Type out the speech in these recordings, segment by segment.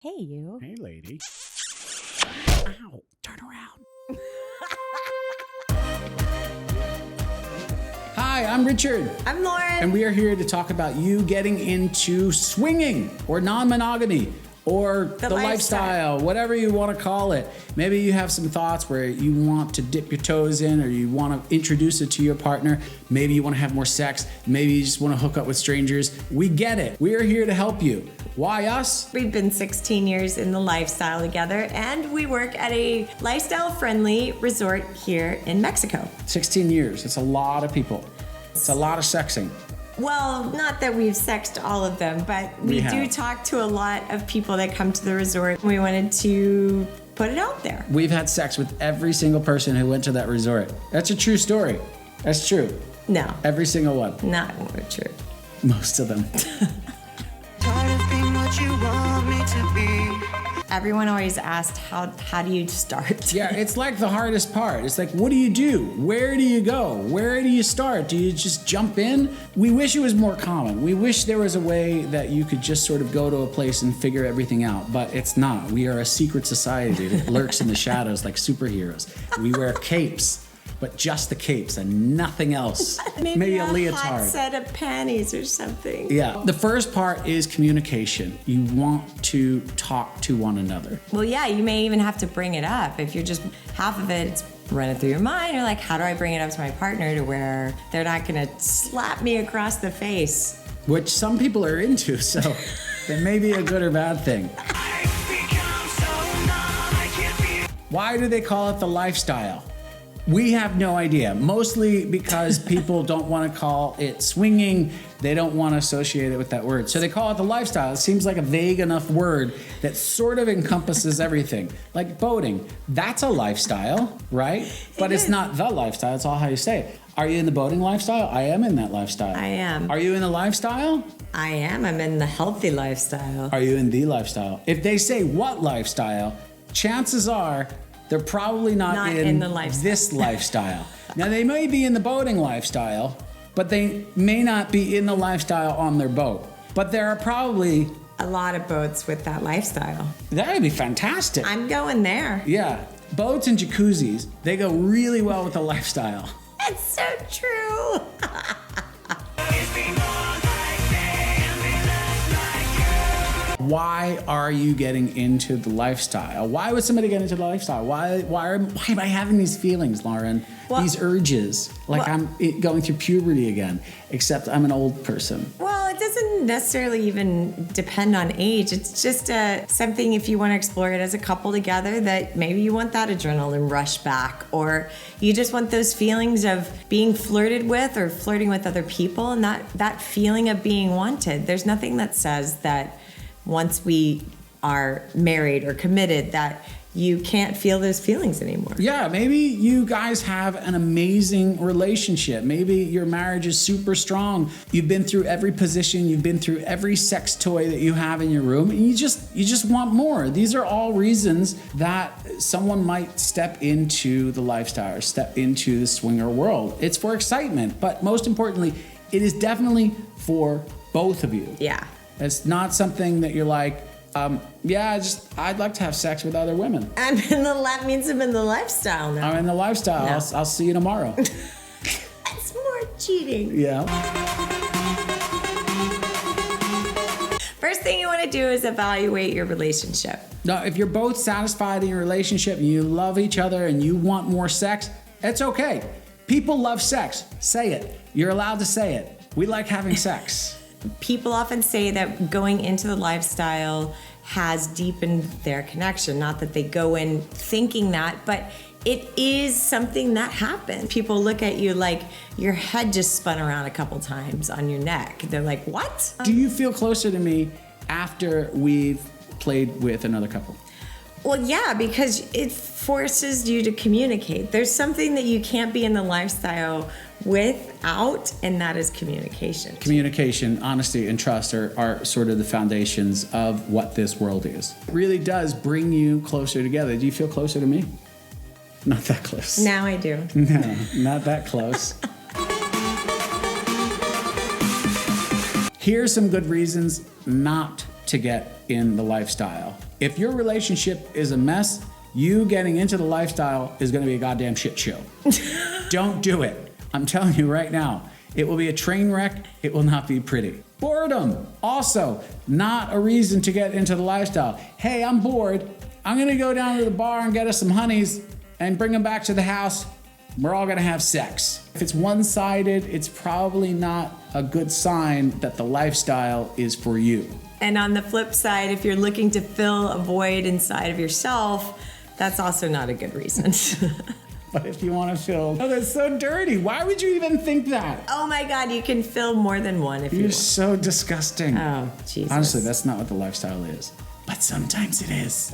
Hey, you. Hey, lady. Ow, turn around. Hi, I'm Richard. I'm Lauren. And we are here to talk about you getting into swinging or non-monogamy or the lifestyle, whatever you want to call it. Maybe you have some thoughts where you want to dip your toes in or you want to introduce it to your partner. Maybe you want to have more sex. Maybe you just want to hook up with strangers. We get it. We are here to help you. Why us? We've been 16 years in the lifestyle together, and we work at a lifestyle-friendly resort here in Mexico. 16 years. It's a lot of people. It's a lot of sexing. Well, not that we've sexed all of them, but we do talk to a lot of people that come to the resort. We wanted to put it out there. We've had sex with every single person who went to that resort. That's a true story. That's true. No. Every single one. Not true. Most of them. Tired of being what you want me to be. Everyone always asked, how do you start? Yeah, it's like the hardest part. It's like, what do you do? Where do you go? Where do you start? Do you just jump in? We wish it was more common. We wish there was a way that you could just sort of go to a place and figure everything out, but it's not. We are a secret society that lurks in the shadows like superheroes. We wear capes. But just the capes and nothing else. Maybe a leotard. Hot set of panties or something. Yeah. The first part is communication. You want to talk to one another. Well, yeah, you may even have to bring it up. If you're just half of it, it's running through your mind. You're like, how do I bring it up to my partner to where they're not going to slap me across the face? Which some people are into, so it may be a good or bad thing. Why do they call it the lifestyle? We have no idea, mostly because people don't want to call it swinging. They don't want to associate it with that word. So they call it the lifestyle. It seems like a vague enough word that sort of encompasses everything. Like boating, that's a lifestyle, right? But it's not the lifestyle, it's all how you say it. Are you in the boating lifestyle? I am in that lifestyle. I am. Are you in the lifestyle? I am. I'm in the healthy lifestyle. Are you in the lifestyle? If they say what lifestyle, chances are they're probably not in the lifestyle. This lifestyle. Now, they may be in the boating lifestyle, but they may not be in the lifestyle on their boat. But there are probably a lot of boats with that lifestyle. That would be fantastic. I'm going there. Yeah. Boats and jacuzzis, they go really well with the lifestyle. That's so true. Why are you getting into the lifestyle? Why would somebody get into the lifestyle? Why am I having these feelings, Lauren? Well, these urges, like I'm going through puberty again, except I'm an old person. Well, it doesn't necessarily even depend on age. It's just something, if you want to explore it as a couple together, that maybe you want that adrenaline rush back, or you just want those feelings of being flirted with or flirting with other people, and that feeling of being wanted. There's nothing that says that once we are married or committed that you can't feel those feelings anymore. Yeah, maybe you guys have an amazing relationship. Maybe your marriage is super strong. You've been through every position, you've been through every sex toy that you have in your room, and you just want more. These are all reasons that someone might step into the lifestyle or step into the swinger world. It's for excitement, but most importantly, it is definitely for both of you. Yeah. It's not something that you're like, I'd like to have sex with other women. That means I'm in the lifestyle now. I'm in the lifestyle. No. I'll see you tomorrow. That's more cheating. Yeah. First thing you want to do is evaluate your relationship. Now, if you're both satisfied in your relationship and you love each other and you want more sex, it's okay. People love sex. Say it. You're allowed to say it. We like having sex. People often say that going into the lifestyle has deepened their connection. Not that they go in thinking that, but it is something that happens. People look at you like your head just spun around a couple times on your neck. They're like, what? Do you feel closer to me after we've played with another couple? Well, yeah, because it forces you to communicate. There's something that you can't be in the lifestyle without, and that is communication. Communication, honesty, and trust are sort of the foundations of what this world is. It really does bring you closer together. Do you feel closer to me? Not that close. Now I do. No, not that close. Here's some good reasons not to get in the lifestyle. If your relationship is a mess, you getting into the lifestyle is going to be a goddamn shit show. Don't do it. I'm telling you right now, it will be a train wreck. It will not be pretty. Boredom, also not a reason to get into the lifestyle. Hey, I'm bored. I'm going to go down to the bar and get us some honeys and bring them back to the house. We're all going to have sex. If it's one-sided, it's probably not a good sign that the lifestyle is for you. And on the flip side, if you're looking to fill a void inside of yourself, that's also not a good reason. But if you want to fill, oh, that's so dirty. Why would you even think that? Oh my God, you can fill more than one if you You're want. so disgusting. Oh, Jesus. Honestly, that's not what the lifestyle is. But sometimes it is.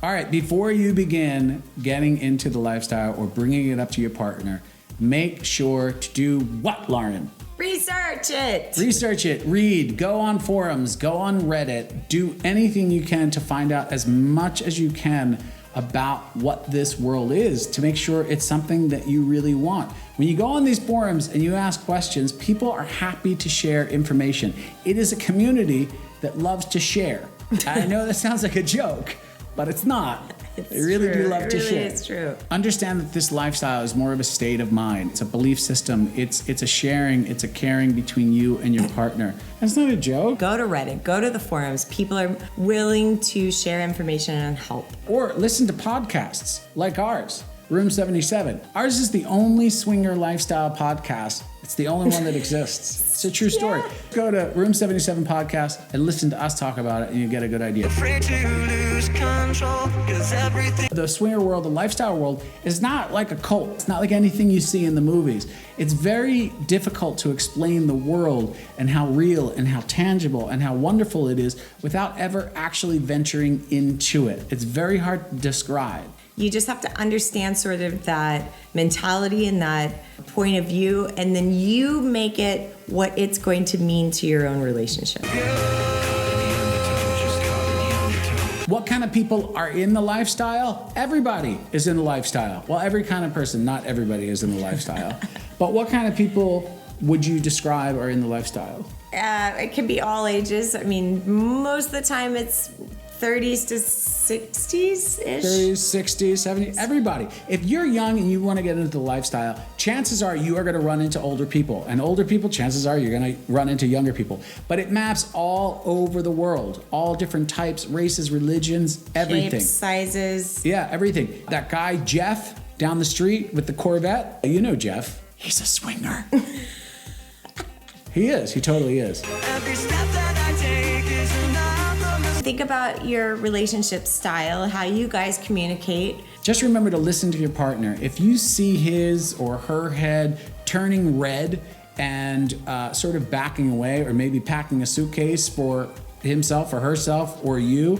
All right, before you begin getting into the lifestyle or bringing it up to your partner, make sure to do what, Lauren? Research it. Research it, read, go on forums, go on Reddit, do anything you can to find out as much as you can about what this world is to make sure it's something that you really want. When you go on these forums and you ask questions, people are happy to share information. It is a community that loves to share. I know that sounds like a joke, but it's not. They really do love to share. It's true. Understand that this lifestyle is more of a state of mind. It's a belief system. It's a sharing. It's a caring between you and your partner. That's not a joke. Go to Reddit. Go to the forums. People are willing to share information and help. Or listen to podcasts like ours, Room 77. Ours is the only swinger lifestyle podcast. It's the only one that exists. It's a true story. Yeah. Go to Room 77 podcast and listen to us talk about it and you get a good idea. Afraid to lose control, 'cause everything The swinger world, the lifestyle world, is not like a cult. It's not like anything you see in the movies. It's very difficult to explain the world and how real and how tangible and how wonderful it is without ever actually venturing into it. It's very hard to describe. You just have to understand sort of that mentality and that point of view, and then you make it what it's going to mean to your own relationship. What kind of people are in the lifestyle? Everybody is in the lifestyle. Well, every kind of person, not everybody is in the lifestyle. But what kind of people would you describe are in the lifestyle? It can be all ages. I mean, most of the time it's 30s to 60s-ish. 30s, 60s, 70s, everybody. If you're young and you want to get into the lifestyle, chances are you are going to run into older people. And older people, chances are you're going to run into younger people. But it maps all over the world. All different types, races, religions, everything. Shapes, sizes. Yeah, everything. That guy, Jeff, down the street with the Corvette, you know Jeff. He's a swinger. He is. He totally is. every step that I take is another mistake. Think about your relationship style, how you guys communicate. Just remember to listen to your partner. If you see his or her head turning red and sort of backing away, or maybe packing a suitcase for himself or herself or you,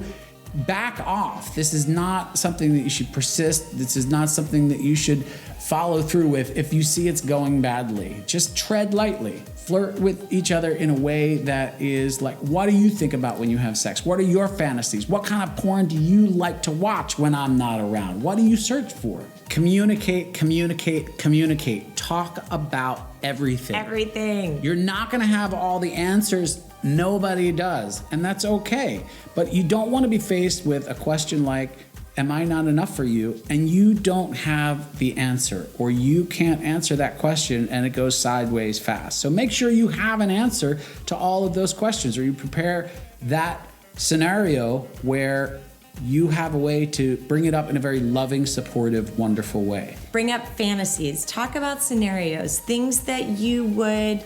back off. This is not something that you should persist. This is not something that you should follow through with if you see it's going badly. Just tread lightly. Flirt with each other in a way that is like, what do you think about when you have sex? What are your fantasies? What kind of porn do you like to watch when I'm not around? What do you search for? Communicate, communicate, communicate. Talk about everything. Everything. You're not gonna have all the answers. Nobody does, and that's okay. But you don't want to be faced with a question like, am I not enough for you? And you don't have the answer, or you can't answer that question and it goes sideways fast. So make sure you have an answer to all of those questions, or you prepare that scenario where you have a way to bring it up in a very loving, supportive, wonderful way. Bring up fantasies. Talk about scenarios, things that you would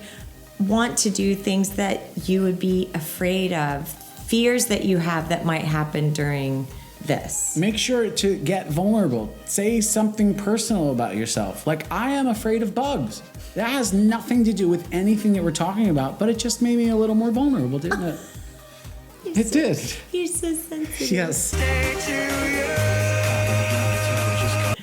want to do, things that you would be afraid of, fears that you have that might happen during this. Make sure to get vulnerable. Say something personal about yourself. Like, I am afraid of bugs. That has nothing to do with anything that we're talking about, but it just made me a little more vulnerable, didn't it? It did. You're so sensitive. Yes.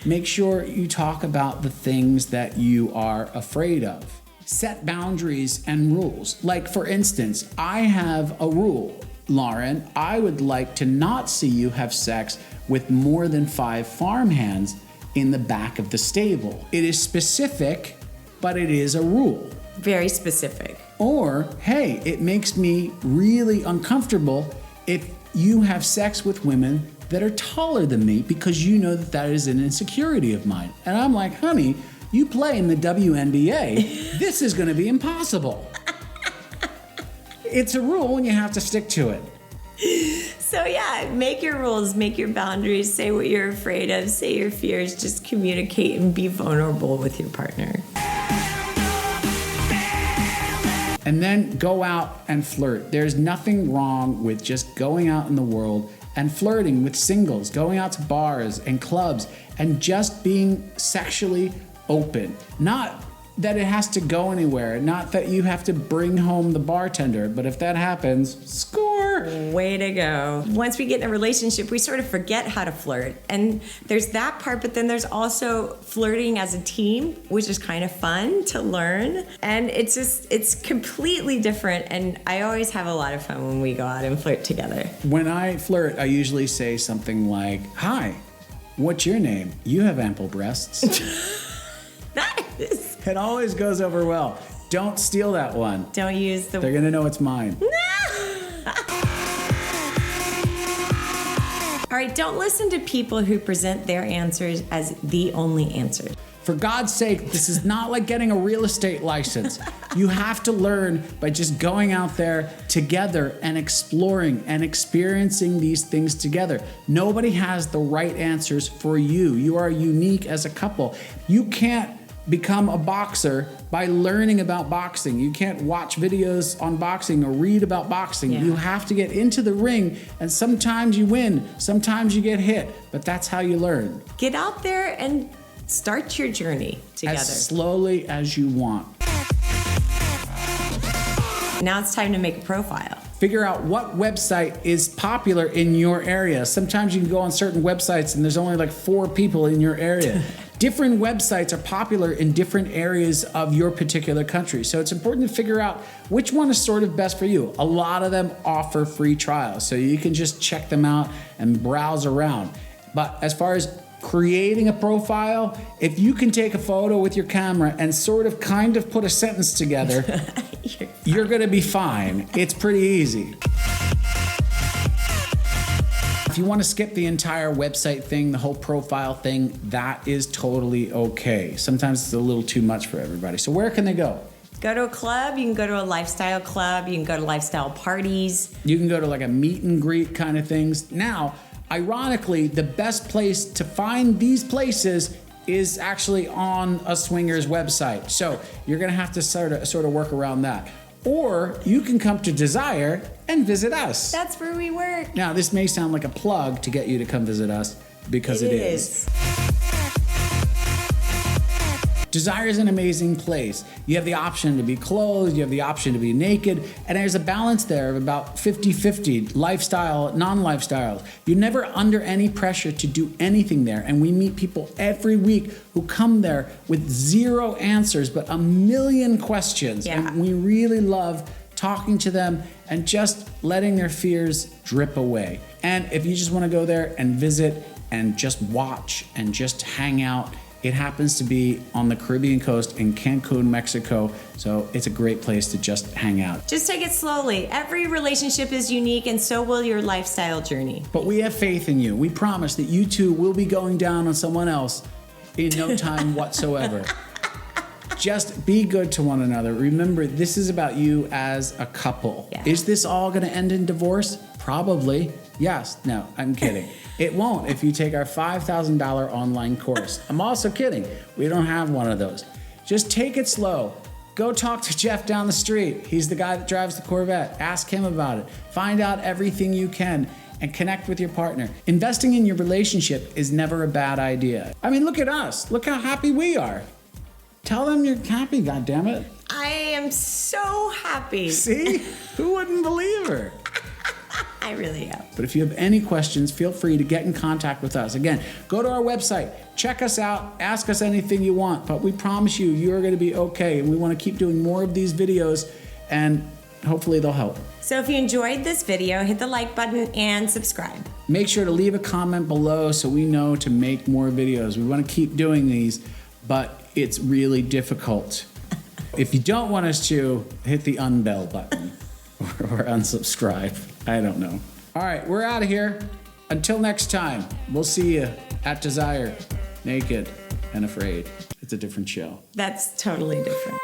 Make sure you talk about the things that you are afraid of. Set boundaries and rules. Like, for instance, I have a rule. Lauren, I would like to not see you have sex with more than 5 farmhands in the back of the stable. It is specific, but it is a rule. Very specific. Or, hey, it makes me really uncomfortable if you have sex with women that are taller than me because you know that that is an insecurity of mine. And I'm like, honey, you play in the WNBA. This is going to be impossible. It's a rule and you have to stick to it. So yeah, make your rules, make your boundaries, say what you're afraid of, say your fears, just communicate and be vulnerable with your partner. And then go out and flirt. There's nothing wrong with just going out in the world and flirting with singles, going out to bars and clubs and just being sexually open. Not that it has to go anywhere, not that you have to bring home the bartender, but if that happens, score! Way to go. Once we get in a relationship, we sort of forget how to flirt. And there's that part, but then there's also flirting as a team, which is kind of fun to learn. And it's completely different. And I always have a lot of fun when we go out and flirt together. When I flirt, I usually say something like, "Hi, what's your name? You have ample breasts." Nice. It always goes over well. Don't steal that one. Don't use the... They're gonna know it's mine. All right, don't listen to people who present their answers as the only answer. For God's sake, this is not like getting a real estate license. You have to learn by just going out there together and exploring and experiencing these things together. Nobody has the right answers for you. You are unique as a couple. You can't become a boxer by learning about boxing. You can't watch videos on boxing or read about boxing. Yeah. You have to get into the ring, and sometimes you win, sometimes you get hit, but that's how you learn. Get out there and start your journey together. As slowly as you want. Now it's time to make a profile. Figure out what website is popular in your area. Sometimes you can go on certain websites and there's only like 4 people in your area. Different websites are popular in different areas of your particular country. So it's important to figure out which one is sort of best for you. A lot of them offer free trials, so you can just check them out and browse around. But as far as creating a profile, if you can take a photo with your camera and sort of kind of put a sentence together, you're gonna be fine. It's pretty easy. If you want to skip the entire website thing, the whole profile thing, that is totally okay. Sometimes it's a little too much for everybody. So where can they go? Go to a club, you can go to a lifestyle club, you can go to lifestyle parties. You can go to like a meet and greet kind of things. Now, ironically, the best place to find these places is actually on a swinger's website. So you're gonna have to sort of work around that. Or you can come to Desire and visit us. That's where we work. Now, this may sound like a plug to get you to come visit us, because it is. Desire is an amazing place. You have the option to be clothed, you have the option to be naked, and there's a balance there of about 50-50, lifestyle, non-lifestyle. You're never under any pressure to do anything there, and we meet people every week who come there with 0 answers, but a million questions. Yeah. And we really love talking to them and just letting their fears drip away. And if you just want to go there and visit and just watch and just hang out, it happens to be on the Caribbean coast in Cancun, Mexico, so it's a great place to just hang out. Just take it slowly. Every relationship is unique, and so will your lifestyle journey. But we have faith in you. We promise that you two will be going down on someone else in no time whatsoever. Just be good to one another. Remember, this is about you as a couple. Yeah. Is this all gonna end in divorce? Probably. Yes. No, I'm kidding. It won't if you take our $5,000 online course. I'm also kidding. We don't have one of those. Just take it slow. Go talk to Jeff down the street. He's the guy that drives the Corvette. Ask him about it. Find out everything you can and connect with your partner. Investing in your relationship is never a bad idea. I mean, look at us. Look how happy we are. Tell them you're happy, goddammit. I am so happy. See? Who wouldn't believe her? I really am. But if you have any questions, feel free to get in contact with us. Again, go to our website, check us out, ask us anything you want, but we promise you, you're gonna be okay. And we wanna keep doing more of these videos, and hopefully they'll help. So if you enjoyed this video, hit the like button and subscribe. Make sure to leave a comment below so we know to make more videos. We wanna keep doing these, but it's really difficult. If you don't want us to, hit the unbell button or unsubscribe. I don't know. All right, we're out of here. Until next time, we'll see you at Desire, Naked and Afraid. It's a different show. That's totally different.